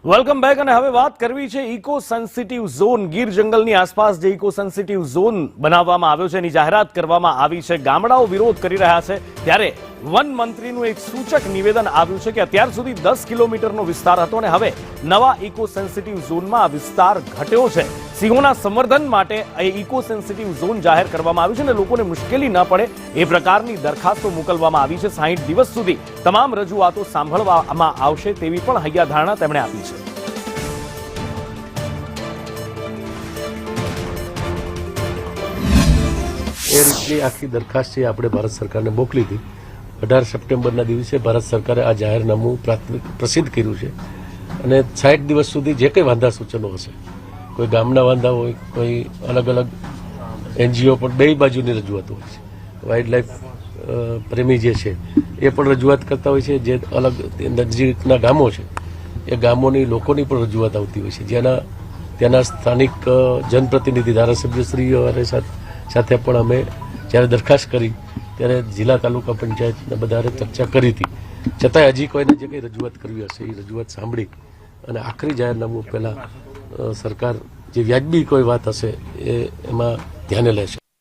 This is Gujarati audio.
વેલકમ બેક અને હવે વાત કરવી છે ઇકો સેન્સિટિવ ઝોન ગીર જંગલની આસપાસ જે ઇકો સેન્સિટિવ ઝોન બનાવવામાં આવ્યો છે એની જાહેરાત કરવામાં આવી છે। ગામડાઓ વિરોધ કરી રહ્યા છે ત્યારે વન મંત્રીનું એક સૂચક નિવેદન આવ્યું છે કે અત્યાર સુધી 10 કિલોમીટરનો વિસ્તાર હતો અને હવે નવા ઇકો સેન્સિટિવ ઝોનમાં આ વિસ્તાર ઘટ્યો છે। સિંહોના સંવર્ધન માટે એ ઇકો સેન્સિટિવ ઝોન જાહેર કરવામાં આવ્યું છે અને લોકોને મુશ્કેલી ન પડે એ પ્રકારની દરખાસ્તો મોકલવામાં આવી છે। 60 દિવસ સુધી તમામ રજૂઆતો સાંભળવામાં આવશે તેવી પણ હૈયાધારણા તેમણે આપી છે। એ રીતની આખી દરખાસ્ત છે આપણે ભારત સરકારને મોકલી હતી। 18 સપ્ટેમ્બરના દિવસે ભારત સરકારે આ જાહેરનામું પ્રસિદ્ધ કર્યું છે અને 60 દિવસ સુધી જે કંઈ વાંધા સૂચનો હશે, કોઈ ગામના વાંધા હોય, કોઈ અલગ અલગ NGO પણ બે બાજુની રજૂઆત હોય છે। વાઇલ્ડ લાઈફ પ્રેમી જે છે એ પણ રજૂઆત કરતા હોય છે, જે અલગ નજીકના ગામો છે એ ગામોની લોકોની પણ રજૂઆત આવતી હોય છે, જેના ત્યાંના સ્થાનિક જનપ્રતિનિધિ ધારાસભ્યશ્રીઓ સાથે પણ અમે જ્યારે દરખાસ્ત કરી ત્યારે જિલ્લા તાલુકા પંચાયતના બધાને ચર્ચા કરી હતી। છતાંય હજી કોઈને જે કંઈ રજૂઆત કરવી હશે એ રજૂઆત સાંભળી અને આખરી જાહેરનામું પહેલાં સરકાર જે વ્યાજબી કોઈ વાત હશે એમાં ધ્યાને લેશે।